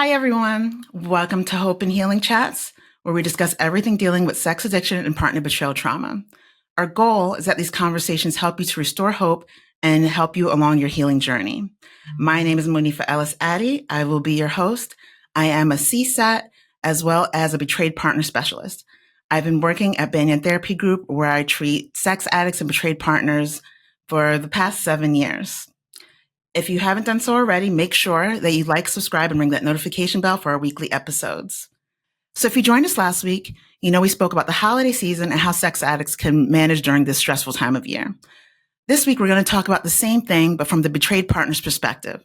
Hi, everyone. Welcome to Hope and Healing Chats, where we discuss everything dealing with sex addiction and partner betrayal trauma. Our goal is that these conversations help you to restore hope and help you along your healing journey. My name is Monifa Ellis Addy. I will be your host. I am a CSAT as well as a betrayed partner specialist. I've been working at Banyan Therapy Group, where I treat sex addicts and betrayed partners for the past 7 years. If you haven't done so already, make sure that you like, subscribe, and ring that notification bell for our weekly episodes. So if you joined us last week, you know we spoke about the holiday season and how sex addicts can manage during this stressful time of year. This week, we're going to talk about the same thing, but from the betrayed partner's perspective.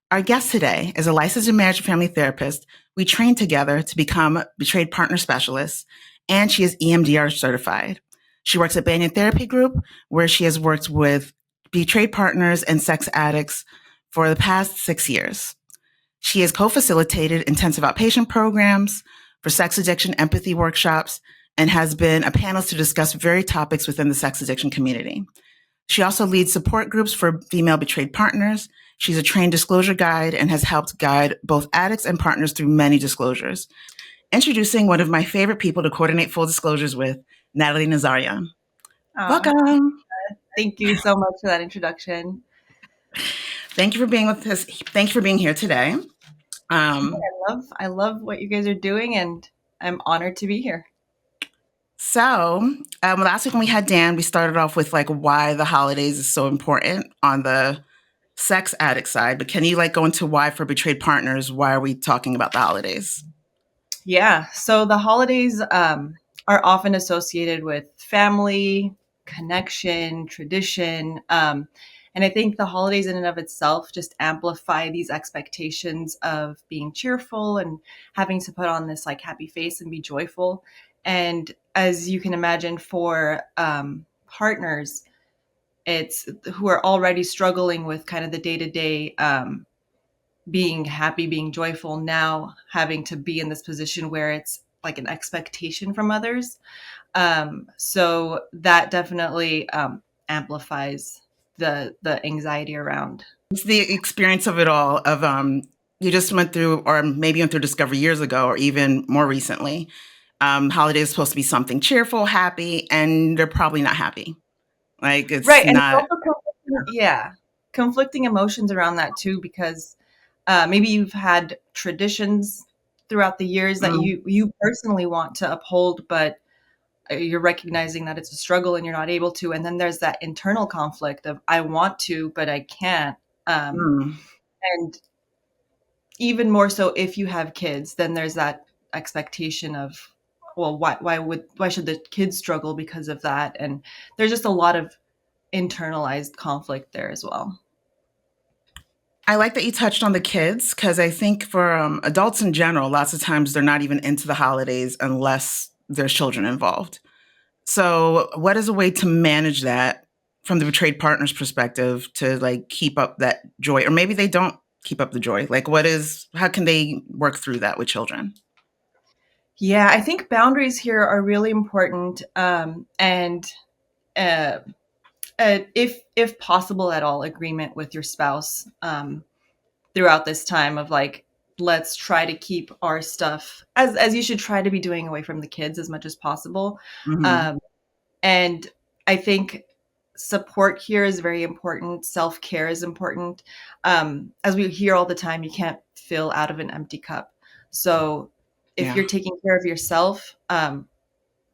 Our guest today is a licensed marriage and family therapist. We trained together to become betrayed partner specialists, and she is EMDR certified. She works at Banyan Therapy Group, where she has worked with betrayed partners and sex addicts for the past 6 years. She has co-facilitated intensive outpatient programs for sex addiction empathy workshops and has been a panelist to discuss various topics within the sex addiction community. She also leads support groups for female betrayed partners. She's a trained disclosure guide and has helped guide both addicts and partners through many disclosures. Introducing one of my favorite people to coordinate full disclosures with, Natalie Nazaryan. Oh, Welcome. thank you so much for that introduction. Thank you for being with us. Thank you for being here today. I love what you guys are doing, and I'm honored to be here. So last week when we had Dan, we started off with like why the holidays is so important on the sex addict side. But can you like go into why for betrayed partners? Why are we talking about the holidays? Yeah, so the holidays are often associated with family, connection, tradition. And I think the holidays in and of itself just amplify these expectations of being cheerful and having to put on this like happy face and be joyful. And as you can imagine, for partners, it's who are already struggling with kind of the day to day being happy, being joyful, now having to be in this position where it's like an expectation from others. So that definitely amplifies the anxiety around. It's the experience of it all of you just went through, or maybe went through discovery years ago, or even more recently. Holiday is supposed to be something cheerful, happy, and they're probably not happy. Like it's Right. And it's not. also conflicting emotions around that too, because maybe you've had traditions throughout the years that Mm, you personally want to uphold, but you're recognizing that it's a struggle and you're not able to. And then there's that internal conflict of I want to, but I can't. mm. And even more so if you have kids, then there's that expectation of, well, why should the kids struggle because of that? And there's just a lot of internalized conflict there as well. I like that you touched on the kids because I think for adults in general, lots of times they're not even into the holidays unless there's children involved. So, what is a way to manage that from the betrayed partner's perspective to like keep up that joy, or maybe they don't keep up the joy? Like, how can they work through that with children? Yeah, I think boundaries here are really important. And uh, if possible at all, agreement with your spouse throughout this time of like, let's try to keep our stuff as you should try to be doing away from the kids as much as possible. Mm-hmm. Um, and I think support here is very important. Self-care is important. As we hear all the time, you can't fill out of an empty cup. So if Yeah. you're taking care of yourself,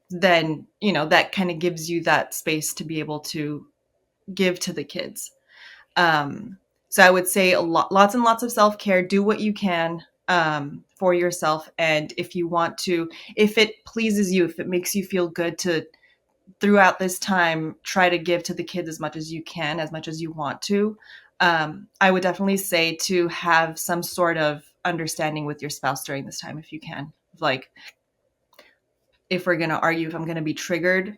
then, that kind of gives you that space to be able to give to the kids. So I would say lots and lots of self-care. Do what you can for yourself. And if you want to, if it pleases you, if it makes you feel good to throughout this time, try to give to the kids as much as you can, as much as you want to. I would definitely say to have some sort of understanding with your spouse during this time if you can. Like, if we're going to argue, if I'm going to be triggered,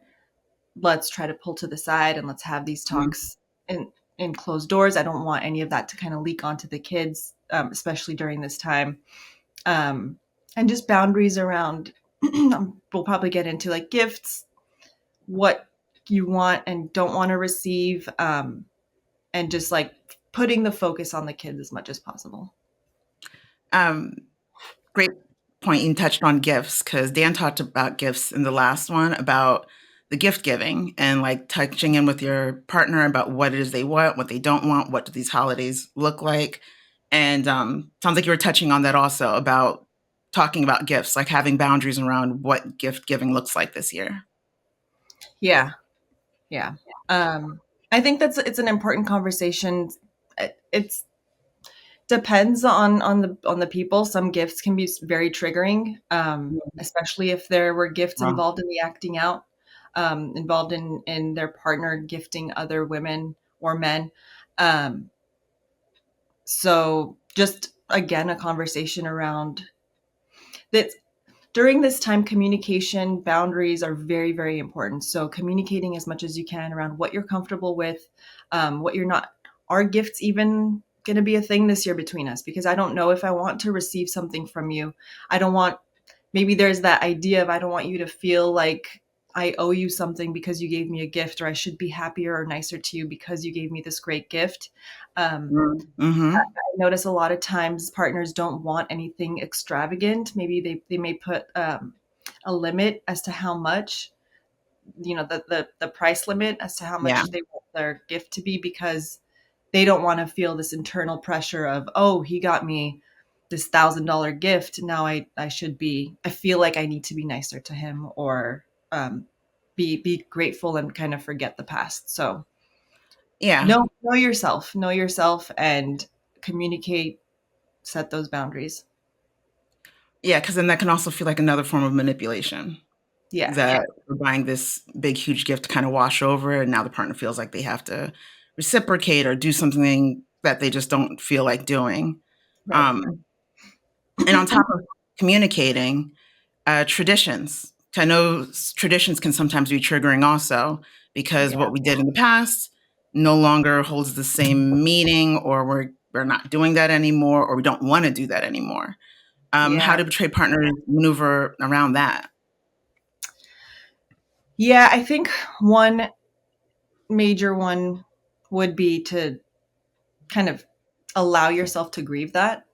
let's try to pull to the side and let's have these Mm-hmm. talks in closed doors. I don't want any of that to kind of leak onto the kids, especially during this time. And just boundaries around, we'll probably get into like gifts, what you want and don't want to receive, and just like putting the focus on the kids as much as possible. Great point. You touched on gifts because Dan talked about gifts in the last one about the gift giving and like touching in with your partner about what it is they want, what they don't want, what do these holidays look like. And sounds like you were touching on that also about talking about gifts, like having boundaries around what gift giving looks like this year. Yeah, yeah. I think it's an important conversation. It's depends on the people. Some gifts can be very triggering, especially if there were gifts Wow. involved in the acting out, involved in their partner gifting other women or men. Um, so just again, a conversation around that. During this time, communication boundaries are very, very important. So communicating as much as you can around what you're comfortable with, what you're not. Are gifts even going to be a thing this year between us? Because I don't know if I want to receive something from you. I don't want, maybe there's that idea of I don't want you to feel like I owe you something because you gave me a gift, or I should be happier or nicer to you because you gave me this great gift. I Mm-hmm. notice a lot of times partners don't want anything extravagant. Maybe they may put a limit as to how much, the price limit as to how Yeah. much they want their gift to be, because they don't want to feel this internal pressure of, oh, he got me this $1,000 gift. Now I feel like I need to be nicer to him, or be grateful and kind of forget the past. So Yeah. know yourself and communicate, set those boundaries. Yeah. Because then that can also feel like another form of manipulation. Yeah. That we're buying this big, huge gift to kind of wash over, and now the partner feels like they have to reciprocate or do something that they just don't feel like doing. Right. Um, and on top of communicating, traditions. I know traditions can sometimes be triggering also because Yeah. what we did in the past no longer holds the same meaning, or we're not doing that anymore, or we don't want to do that anymore. How Yeah. do betrayed partners maneuver around that? Yeah. I think one major one would be to kind of allow yourself to grieve that,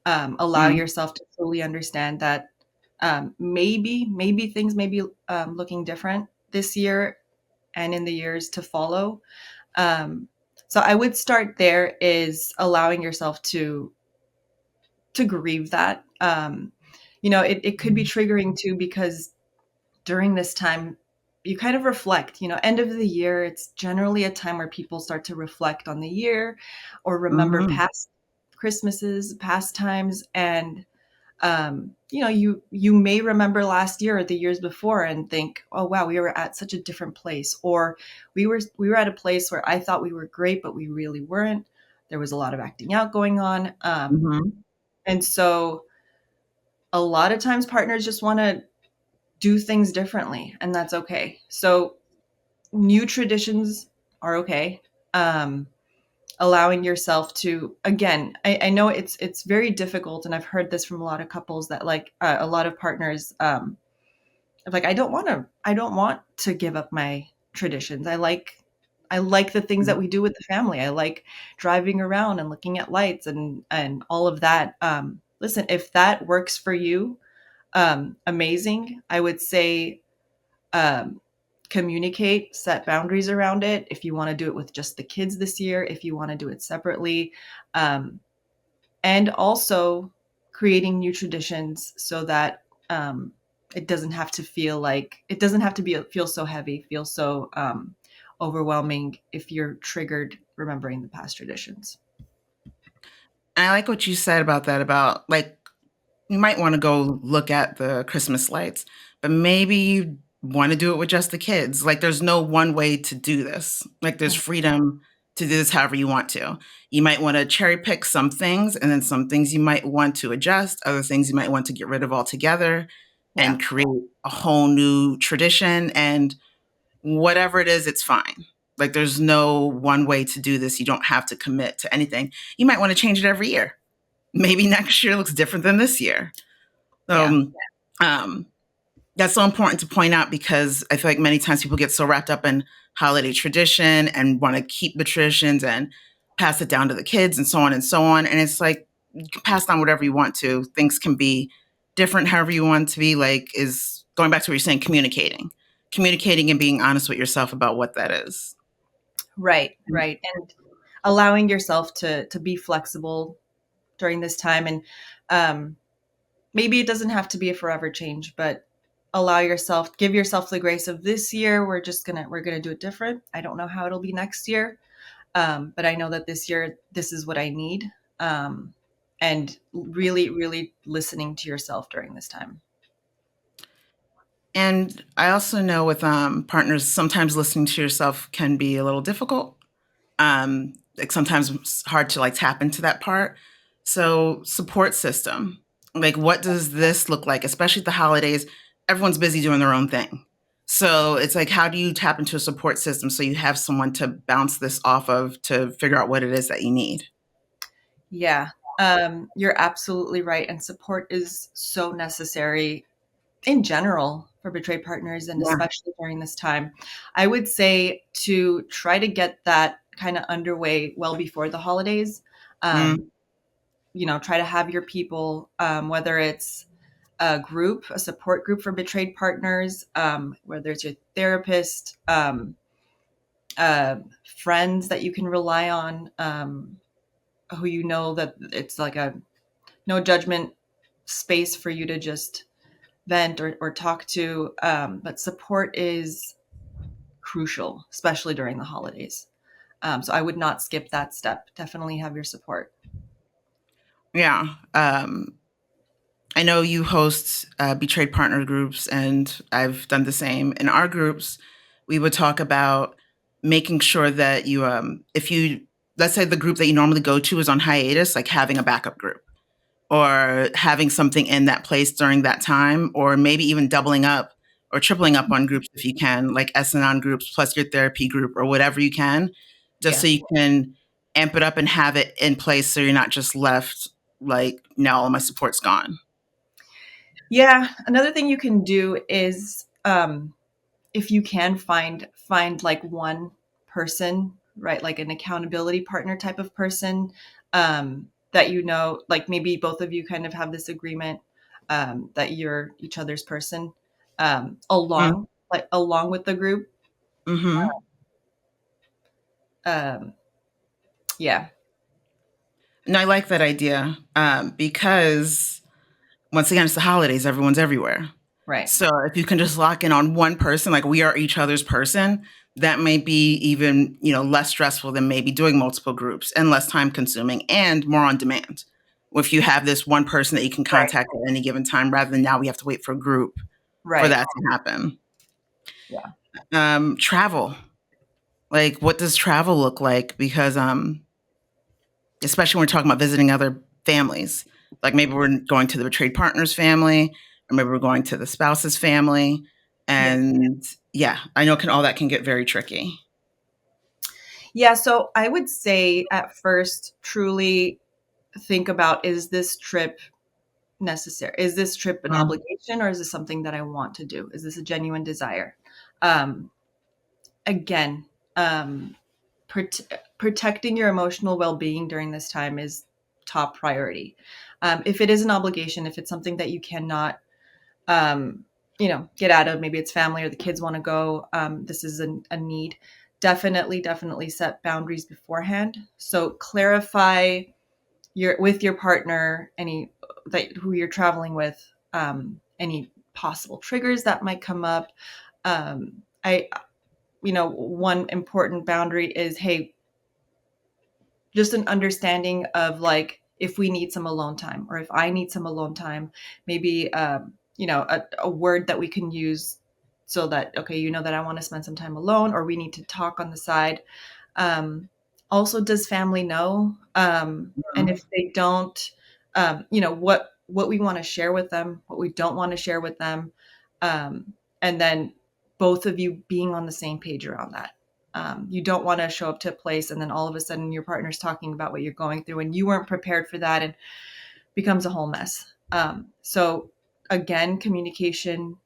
allow Mm, yourself to fully understand that, maybe things may be looking different this year and in the years to follow. Um, so I would start there, is allowing yourself to grieve that. It could be triggering too, because during this time you kind of reflect. End of the year, it's generally a time where people start to reflect on the year or remember mhm, past Christmases, past times. And you may remember last year or the years before and think, oh wow, we were at such a different place, or we were at a place where I thought we were great but we really weren't. There was a lot of acting out going on, mhm. and so a lot of times partners just want to do things differently, and that's okay. So new traditions are okay. Um, Allowing yourself to, again, I know it's very difficult, and I've heard this from a lot of couples that, like, a lot of partners, like, I don't want to give up my traditions. I like the things that we do with the family. I like driving around and looking at lights and all of that. Listen, if that works for you, amazing. I would say, um, communicate, set boundaries around it. If you want to do it with just the kids this year, if you want to do it separately, um, and also creating new traditions so that, it doesn't have to feel so heavy, feel so overwhelming if you're triggered remembering the past traditions. And I like what you said about that, about like you might want to go look at the Christmas lights, but maybe you want to do it with just the kids. Like there's no one way to do this. Like there's freedom to do this however you want to. You might want to cherry pick some things, and then some things you might want to adjust, other things you might want to get rid of altogether Yeah, and create a whole new tradition. And whatever it is, it's fine. Like there's no one way to do this. You don't have to commit to anything. You might want to change it every year. Maybe next year looks different than this year. yeah, So um, that's so important to point out because I feel like many times people get so wrapped up in holiday tradition and want to keep the traditions and pass it down to the kids and so on and so on. And it's like you can pass down whatever you want to. Things can be different, however you want it to be, like, is going back to what you're saying, communicating and being honest with yourself about what that is. Right, right. And allowing yourself to be flexible during this time. And um, maybe it doesn't have to be a forever change, but give yourself the grace of this year. We're gonna do it different. I don't know how it'll be next year, but I know that this year, this is what I need. Um, and really, really listening to yourself during this time. And I also know with partners, sometimes listening to yourself can be a little difficult. Like sometimes it's hard to like tap into that part. So support system, like what does this look like? Especially at the holidays, everyone's busy doing their own thing. So it's like, how do you tap into a support system so you have someone to bounce this off of to figure out what it is that you need? Yeah, you're absolutely right. And support is so necessary in general for betrayed partners, and Yeah. especially during this time. I would say to try to get that kind of underway well before the holidays. Mm, Um, try to have your people, whether it's a support group for betrayed partners, whether it's your therapist, uh, friends that you can rely on, who you know that it's like a no judgment space for you to just vent or talk to. But support is crucial, especially during the holidays. So I would not skip that step. Definitely have your support. yeah. I know you host betrayed partner groups, and I've done the same. In our groups, we would talk about making sure that you, if you, let's say the group that you normally go to is on hiatus, like having a backup group or having something in that place during that time, or maybe even doubling up or tripling up on groups if you can, like S&on groups plus your therapy group or whatever you can, just Yeah. so you can amp it up and have it in place so you're not just left like, now all my support's gone. Yeah. Another thing you can do is, if you can find like one person, right, like an accountability partner type of person, that like maybe both of you kind of have this agreement, that you're each other's person, Mm, along with the group. mhm. Um, yeah. And I like that idea, because once again, it's the holidays, everyone's everywhere. Right. So if you can just lock in on one person, like we are each other's person, that may be even, less stressful than maybe doing multiple groups and less time consuming and more on demand. If you have this one person that you can Right. contact at any given time rather than now we have to wait for a group for Right. that to happen. Yeah. Travel. Like what does travel look like? Because especially when we're talking about visiting other families. Like maybe we're going to the betrayed partner's family, or maybe we're going to the spouse's family. Yeah. And yeah, I know all that can get very tricky. Yeah. So I would say at first, truly think about, is this trip necessary? Is this trip an Mm, obligation, or is this something that I want to do? Is this a genuine desire? Um, again, um, protecting your emotional well-being during this time is top priority. If it is an obligation, if it's something that you cannot, um, get out of, maybe it's family or the kids want to go, this is a need. Definitely set boundaries beforehand. So clarify with your partner, who you're traveling with, any possible triggers that might come up. I One important boundary is, hey, just an understanding of, like, if we need some alone time, or if I need some alone time, maybe, a word that we can use, so that, okay, that I want to spend some time alone, or we need to talk on the side. um, Also, does family know? And mm, if they don't, what we want to share with them, what we don't want to share with them, and then both of you being on the same page around that. You don't want to show up to a place and then all of a sudden your partner's talking about what you're going through and you weren't prepared for that, and becomes a whole mess. So again, communication,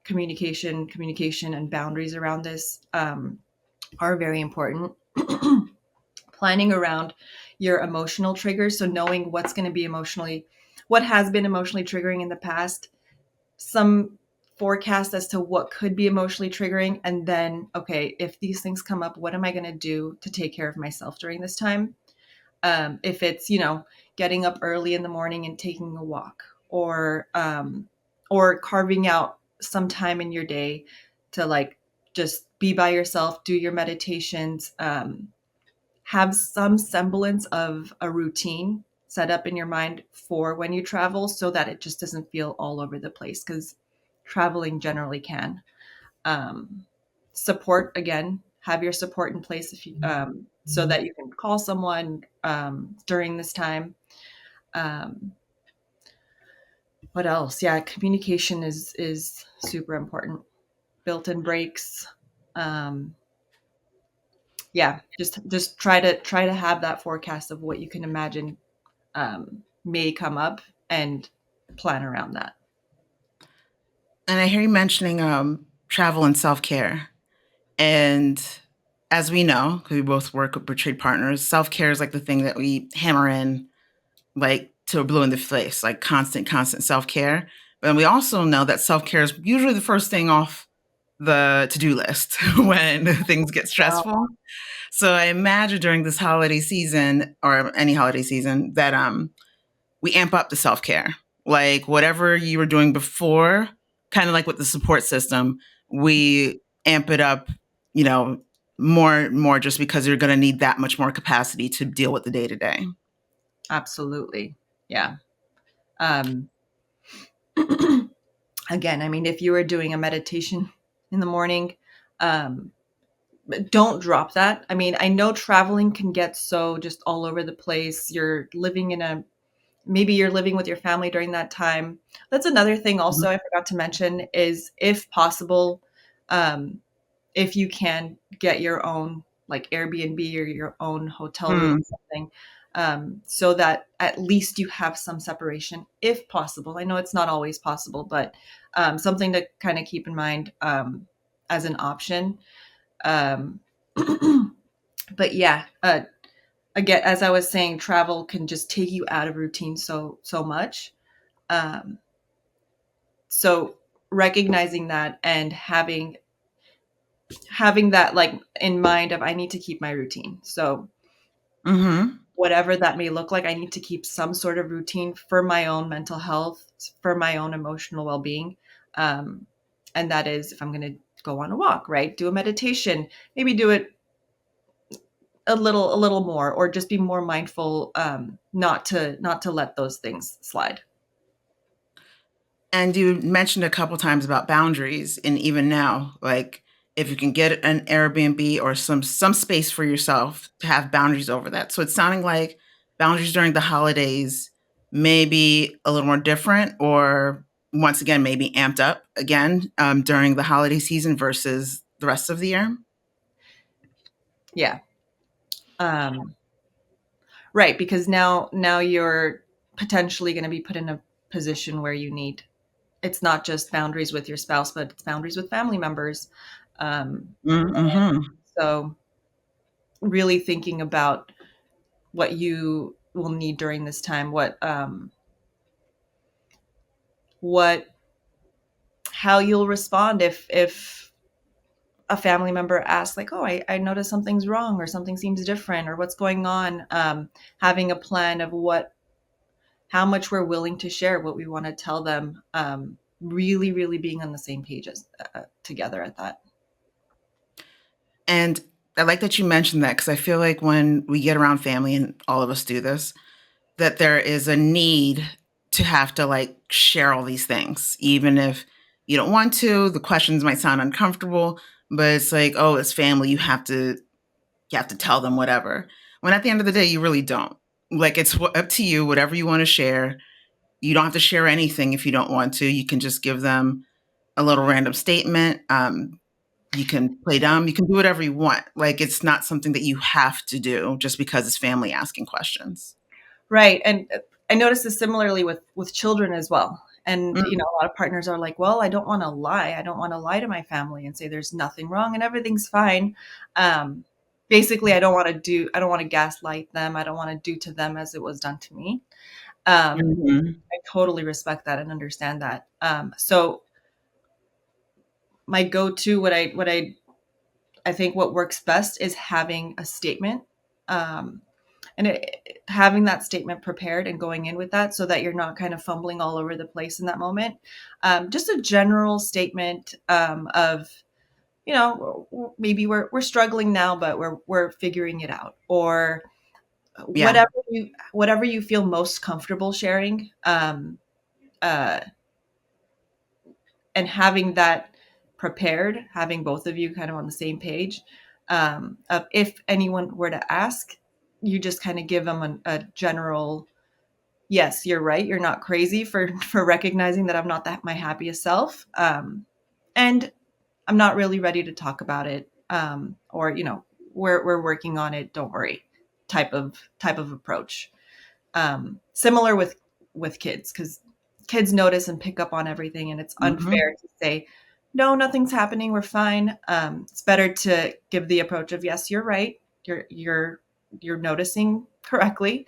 and boundaries around this, are very important. Planning around your emotional triggers. So knowing what's going to be emotionally what has been emotionally triggering in the past, some forecast as to what could be emotionally triggering, and then, okay, if these things come up, what am I going to do to take care of myself during this time? If it's, getting up early in the morning and taking a walk, or carving out some time in your day to like just be by yourself, do your meditations, have some semblance of a routine set up in your mind for when you travel so that it just doesn't feel all over the place, because traveling generally can. Um, Support, again, have your support in place if you so that you can call someone during this time. Um, what else? Yeah, communication is super important. Built-in breaks. Um, yeah, just try to have that forecast of what you can imagine may come up, and plan around that. And I hear you mentioning travel and self care. And as we know, because we both work with betrayed partners, self care is like the thing that we hammer in like to a blue in the face, like constant self care. But we also know that self care is usually the first thing off the to do list when things get Wow. stressful. So I imagine during this holiday season or any holiday season that we amp up the self care. Like whatever you were doing before, kind of like with the support system, we amp it up, you know, more just because you're going to need that much more capacity to deal with the day to day. Absolutely. Yeah. Um, Again, I mean, if you were doing a meditation in the morning, um, don't drop that. I mean, I know traveling can get so just all over the place. Maybe you're living with your family during that time. That's another thing also I forgot to mention is, if possible, um, if you can get your own like Airbnb or your own hotel room Mm. or something, so that at least you have some separation if possible. I know it's not always possible, but something to kind of keep in mind as an option. Um, but yeah, again, as I was saying, travel can just take you out of routine so much. Um, so recognizing that and having that like in mind of, I need to keep my routine. So Hmm. whatever that may look like, I need to keep some sort of routine for my own mental health, for my own emotional well-being. Um, and that is, if I'm going to go on a walk, right, do a meditation, maybe do it a little more, or just be more mindful, not to let those things slide. And you mentioned a couple times about boundaries, and even now, like if you can get an Airbnb or some space for yourself to have boundaries over that. So it's sounding like boundaries during the holidays may be a little more different, or once again maybe amped up again during the holiday season versus the rest of the year. Yeah. Right, because now you're potentially going to be put in a position where you need, it's not just boundaries with your spouse, but it's boundaries with family members. Um, Mm-hmm. so really thinking about what you will need during this time, what how you'll respond if a family member asks like, oh, I noticed something's wrong, or something seems different, or what's going on. Having a plan of how much we're willing to share, what we want to tell them. Really being on the same page as together at that. And I like that you mentioned that because I feel like when we get around family, and all of us do this, that there is a need to have to like share all these things, even if you don't want to. The questions might sound uncomfortable, but it's like, oh, it's family. You have to tell them whatever. When at the end of the day, you really don't. Like it's up to you. Whatever you want to share, you don't have to share anything if you don't want to. You can just give them a little random statement. You can play dumb. You can do whatever you want. Like it's not something that you have to do just because it's family asking questions. Right. And I noticed this similarly with children as well. And Mm. a lot of partners are like, well, I don't want to lie. I don't want to lie to my family and say there's nothing wrong and everything's fine. Um, Basically, I don't want to gaslight them. I don't want to do to them as it was done to me. Mhm. I totally respect that and understand that. So my go-to, I think what works best is having a statement, um, having that statement prepared and going in with that, so that you're not kind of fumbling all over the place in that moment. Just a general statement of, maybe we're struggling now, but we're figuring it out, or Yeah. whatever you feel most comfortable sharing. Uh, and having that prepared, having both of you kind of on the same page, of if anyone were to ask, you just kind of give them a general, yes, you're right, you're not crazy for recognizing that I'm not my happiest self, and I'm not really ready to talk about it, or we're working on it, don't worry, type of approach. Similar with kids, because kids notice and pick up on everything, and it's Mhm. unfair to say, no, nothing's happening, we're fine. It's better to give the approach of, yes, you're right, you're noticing correctly,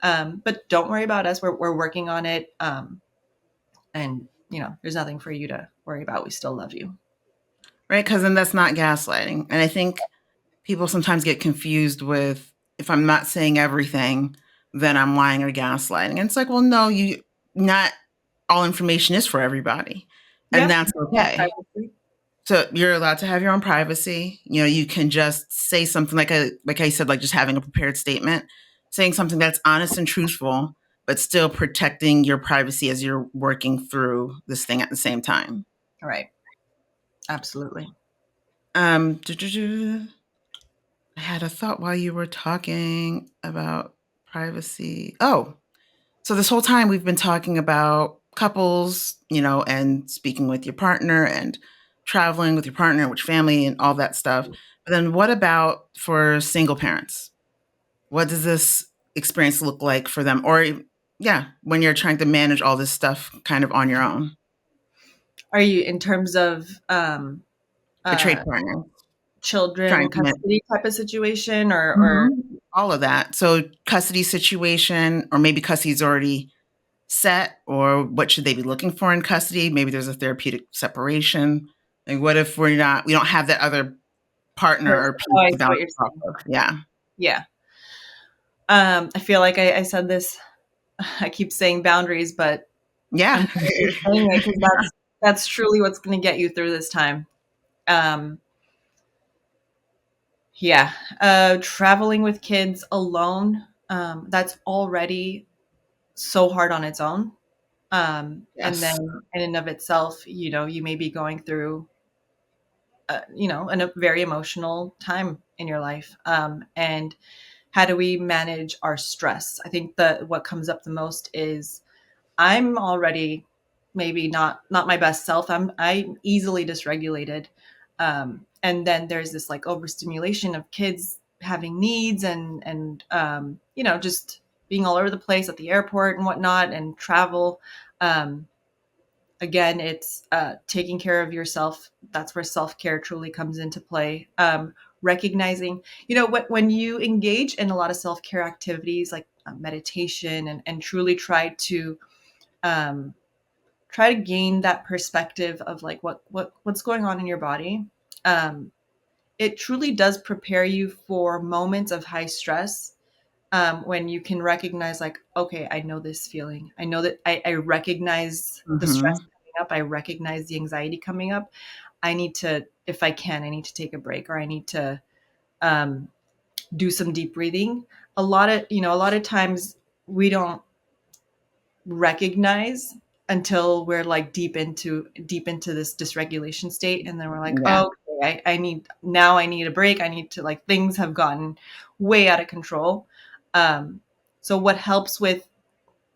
but don't worry about us, we're working on it, and there's nothing for you to worry about, we still love you. Right, because then that's not gaslighting, and I think people sometimes get confused with, if I'm not saying everything, then I'm lying or gaslighting. And it's like, well, no, you not all information is for everybody. And Yeah. that's okay. Privacy. So you're allowed to have your own privacy. You can just say something like I said, like just having a prepared statement, saying something that's honest and truthful, but still protecting your privacy as you're working through this thing at the same time. Right. Absolutely. Do, do, do. I had a thought while you were talking about privacy. Oh, so this whole time we've been talking about couples, and speaking with your partner and traveling with your partner, with family and all that stuff. But then what about for single parents? What does this experience look like for them? Or, yeah, when you're trying to manage all this stuff kind of on your own? Are you in terms of Betrayed uh partner, children trying to manage. custody type of situation, or Mhm. All of that. So custody situation, or maybe custody's already set, or what should they be looking for in custody? Maybe there's a therapeutic separation. Like, what if we don't have that other partner person? or Oh, piece I to see what bounce you're off saying. of? Yeah. Yeah. I feel like I said this. I keep saying boundaries, but Yeah. I'm gonna keep saying it because that's truly what's going to get you through this time. Um, yeah. Traveling with kids alone, that's already so hard on its own. And then Yes. in and of itself, you may be going through, a very emotional time in your life. And how do we manage our stress? I think that what comes up the most is, I'm already maybe not my best self. I'm easily dysregulated. And then there's this like overstimulation of kids having needs, and just being all over the place at the airport and whatnot, and travel. Um, Again, it's taking care of yourself. That's where self-care truly comes into play. Recognizing, when you engage in a lot of self-care activities like meditation, and truly um, try to gain that perspective of like what's going on in your body. um, it truly does prepare you for moments of high stress, when you can recognize, like, okay, I know this feeling, I know that I recognize the stress Mhm. coming up, I recognize the anxiety coming up. I need to, if I can, I need to take a break, or I need to um, do some deep breathing. A lot of times we don't recognize until we're like deep into this dysregulation state, and then we're like, Yeah. oh, okay, I need a break, I need to, like, things have gotten way out of control. So what helps with,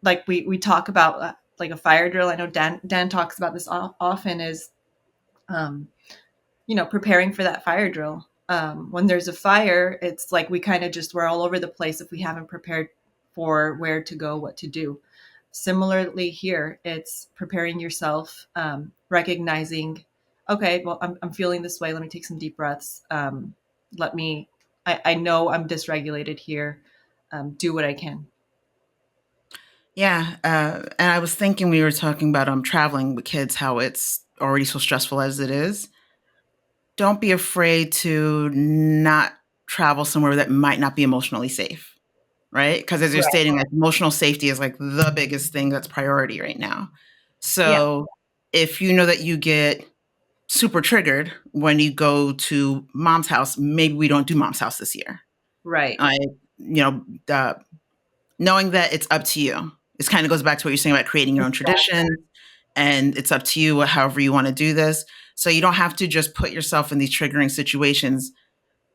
like, we talk about, like a fire drill, I know Dan talks about this often, is um, preparing for that fire drill. When there's a fire, it's like we're all over the place if we haven't prepared for where to go, what to do. Similarly, here, it's preparing yourself, recognizing, okay, well, I'm feeling this way. Let me take some deep breaths. Let me, I know I'm dysregulated here. Do what I can. Yeah. And I was thinking we were talking about traveling with kids, how it's already so stressful as it is. Don't be afraid to not travel somewhere that might not be emotionally safe, right? Because as you're Right. stating, like emotional safety is like the biggest thing that's priority right now. Yeah. So if you know that you get super triggered when you go to mom's house, maybe we don't do mom's house this year. Right. I, you know, knowing that it's up to you. This kind of goes back to what you're saying about creating your own Exactly. tradition, and it's up to you however you want to do this. So you don't have to just put yourself in these triggering situations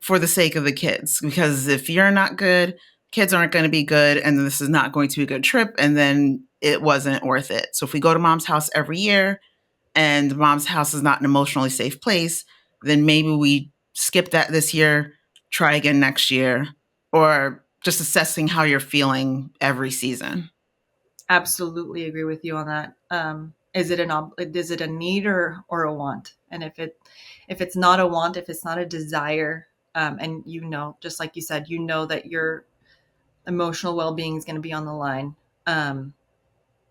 for the sake of the kids, because if you're not good, kids aren't going to be good, and this is not going to be a good trip, and then it wasn't worth it. So if we go to mom's house every year and mom's house is not an emotionally safe place, then maybe we skip that this year, try again next year, or just assessing how you're feeling every season. Absolutely agree with you on that. Is it a need or a want? And if it's not a want, if it's not a desire, and just like you said, that your emotional well being is going to be on the line. Um,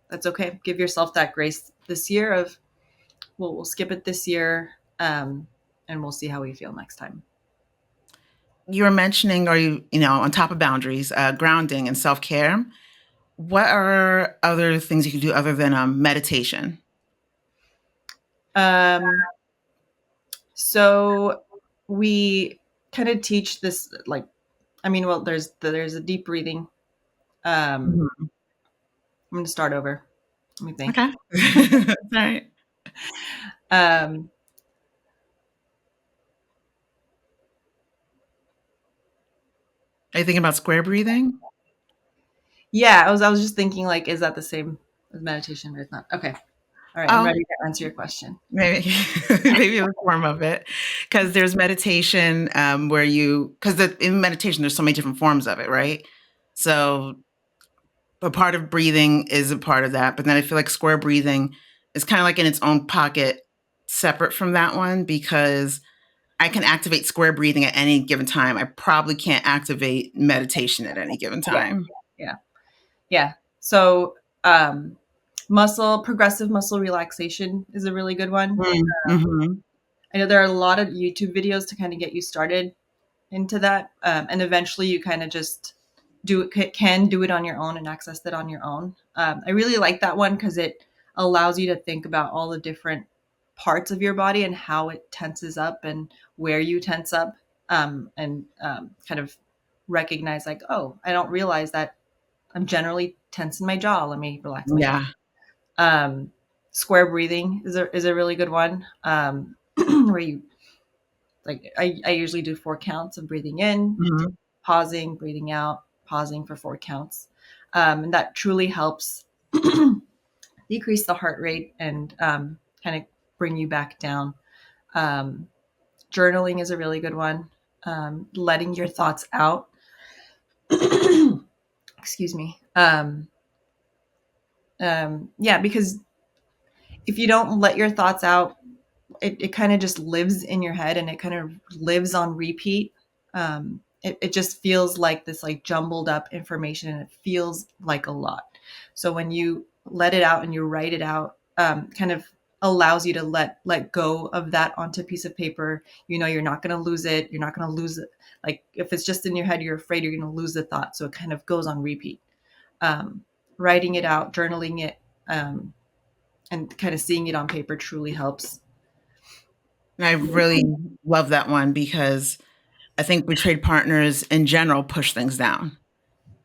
that's okay. Give yourself that grace this year of we'll skip it this year, and we'll see how we feel next time. You were mentioning, or on top of boundaries, grounding and self care. What are other things you can do other than meditation? Um, so we kind of teach this like well, there's a deep breathing. Um, Mhm. I'm going to start over. Let me think. Okay. All right. Um, Are you thinking about square breathing? yeah, I was just thinking like, is that the same as meditation? But it's not. Okay. All right. I'm Oh, ready to answer your question. maybe maybe a form of it, because there's meditation where because in meditation there's so many different forms of it, right? So a part of breathing is a part of that, but then I feel like square breathing is kind of like in its own pocket, separate from that one, because I can activate square breathing at any given time. I probably can't activate meditation at any given Yeah. time. Yeah. Yeah. So, um, progressive muscle relaxation is a really good one. Mm-hmm. I know there are a lot of YouTube videos to kind of get you started into that, and eventually you kind of just can do it on your own and access it on your own. I really like that one because it allows you to think about all the different parts of your body and how it tenses up and where you tense up, and kind of recognize like, oh, I don't realize that I'm generally tense in my jaw. Let me relax my jaw. Yeah. Um, Square breathing is a really good one, where you like I usually do 4 counts of breathing in, Mhm. pausing, breathing out, pausing for 4 counts. And that truly helps decrease the heart rate and kind of bring you back down. Um, Journaling is a really good one. Letting your thoughts out. Excuse me. Yeah, because if you don't let your thoughts out, it kind of just lives in your head and it kind of lives on repeat. It just feels like this like jumbled up information and it feels like a lot. So when you let it out and you write it out, kind of allows you to let go of that onto a piece of paper. You're not going to lose it. You're not going to lose it. Like if it's just in your head, you're afraid you're going to lose the thought. So it kind of goes on repeat. Um, Writing it out, journaling it, um, and kind of seeing it on paper truly helps. And I really love that one, because I think betrayed partners in general push things down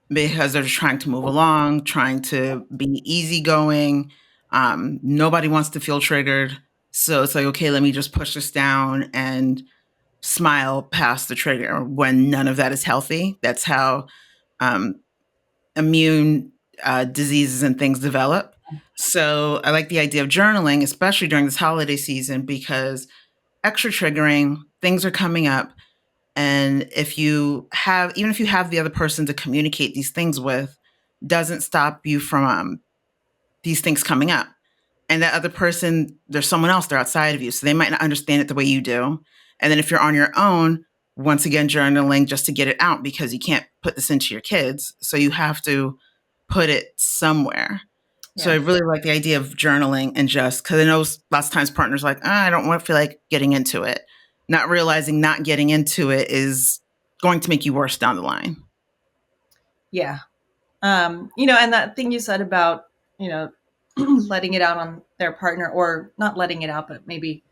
because they're just trying to move along, trying to be easygoing. Nobody wants to feel triggered. So it's like, okay, let me just push this down and smile past the trigger, when none of that is healthy. That's how um, immune diseases and things develop. So I like the idea of journaling, especially during this holiday season, because extra triggering things are coming up. And even if you have the other person to communicate these things with, doesn't stop you from these things coming up. And that other person, there's someone else, they're outside of you. So they might not understand it the way you do. And then if you're on your own, once again, journaling just to get it out, because you can't put this into your kids. So you have to put it somewhere. So I Yeah. really like the idea of journaling and just because I know lots of times partners are like, I don't want to feel like getting into it. Not realizing not getting into it is going to make you worse down the line. Yeah. And that thing you said about, letting it out on their partner, or not letting it out, but maybe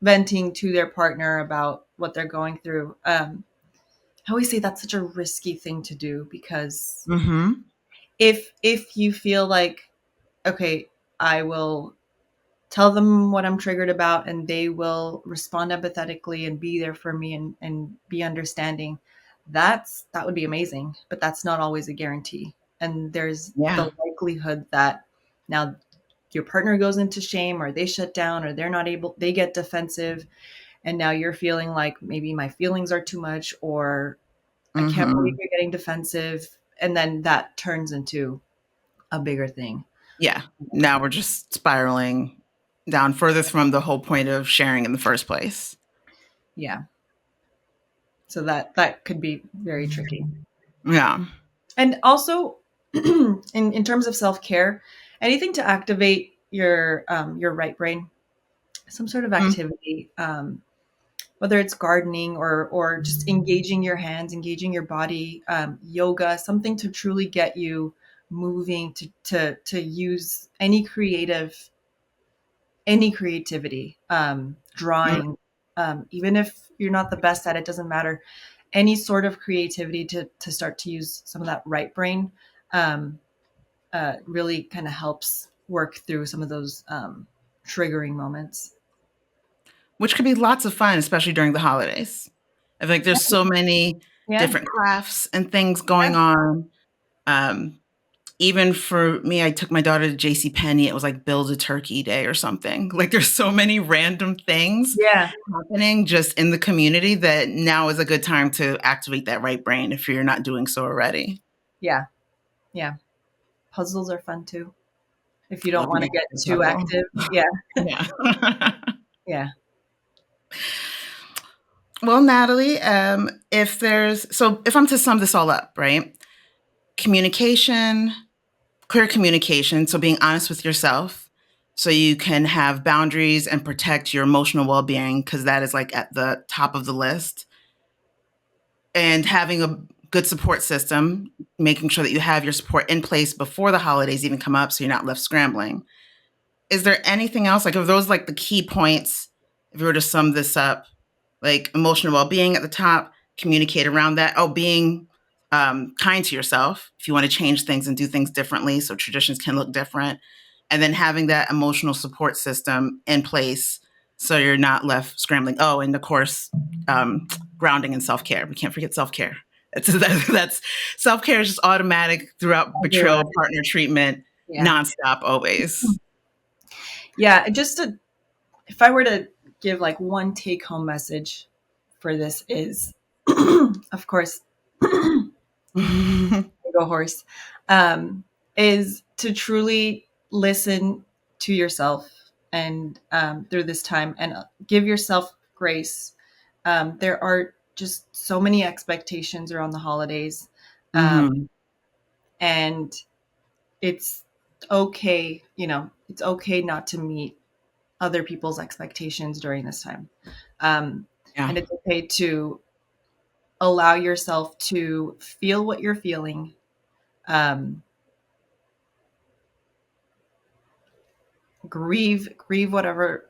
venting to their partner about what they're going through. I always say that's such a risky thing to do, because Mm-hmm. if you feel like, okay, I will tell them what I'm triggered about and they will respond empathetically and be there for me and be understanding, that would be amazing. But that's not always a guarantee. And there's Yeah. the likelihood that now your partner goes into shame, or they shut down, or they get defensive. And now you're feeling like maybe my feelings are too much, or I can't believe Mm-hmm. you're getting defensive. And then that turns into a bigger thing. Yeah. Now we're just spiraling down further from the whole point of sharing in the first place. Yeah. So that could be very tricky. Yeah. And also, in terms of self care, anything to activate your right brain, some sort of Mm, activity, whether it's gardening or just engaging your hands, engaging your body, yoga, something to truly get you moving, to use any creativity, mm. drawing, even if you're not the best at it, doesn't matter. Any sort of creativity to start to use some of that right brain, um, really kind of helps work through some of those triggering moments. Which could be lots of fun, especially during the holidays. I think there's so many Yeah, different crafts and things going on. Um, Even for me, I took my daughter to J.C. Penney. It was like build a turkey day or something. Like there's so many random things yeah, happening just in the community that now is a good time to activate that right brain if you're not doing so already. yeah, yeah. Puzzles are fun too, if you don't Love want me to get a too puzzle. active. Yeah, Yeah. yeah, Well, Natalie, if I'm to sum this all up, right? Communication, clear communication. So being honest with yourself so you can have boundaries and protect your emotional well being, because that is like at the top of the list. And having a good support system, making sure that you have your support in place before the holidays even come up so you're not left scrambling. Is there anything else? Like, are those like the key points? If you were to sum this up, like emotional well-being at the top, communicate around that. Oh, being kind to yourself if you want to change things and do things differently so traditions can look different. And then having that emotional support system in place so you're not left scrambling. Oh, and of course, um, grounding and self-care. We can't forget self-care. That's self-care is just automatic throughout everywhere. betrayal, partner treatment, Yeah, nonstop, always. yeah. If I were to give like one take home message for this is, of course, go horse, um, is to truly listen to yourself, and through this time, and give yourself grace. There are just so many expectations around the holidays, Mhm. and it's okay, it's okay not to meet other people's expectations during this time. Um, Yeah. and it's okay to allow yourself to feel what you're feeling. Um, grieve whatever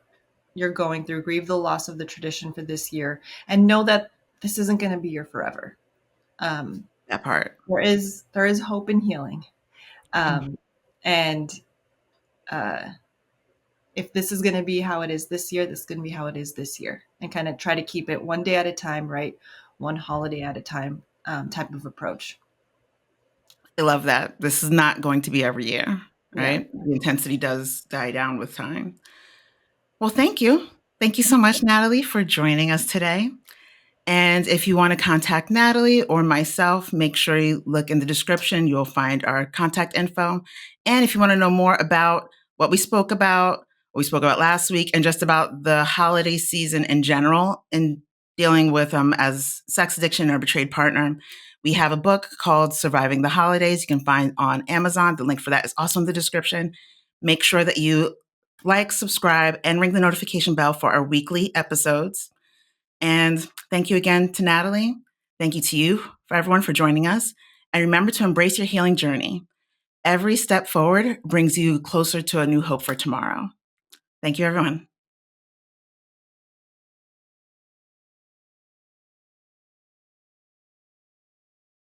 you're going through, grieve the loss of the tradition for this year, and know that this isn't going to be your forever. Um, That part. there is hope and healing. Mm. And uh, if this is going to be how it is this year, this is going to be how it is this year, and kind of try to keep it one day at a time, right? One holiday at a time, type of approach. I love that. This is not going to be every year, Yeah. right? The intensity does die down with time. Well, thank you. Thank you so much, Natalie, for joining us today. And if you want to contact Natalie or myself, make sure you look in the description. You'll find our contact info. And if you want to know more about what we spoke about last week, and just about the holiday season in general, and dealing with as sex addiction or betrayed partner, We have a book called Surviving the Holidays. You can find on Amazon. The link for that is also in the description. Make sure that you like, subscribe, and ring the notification bell for our weekly episodes. And thank you again to Natalie. Thank you to you, for everyone, for joining us. And remember to embrace your healing journey. Every step forward brings you closer to a new hope for tomorrow. Thank you, everyone.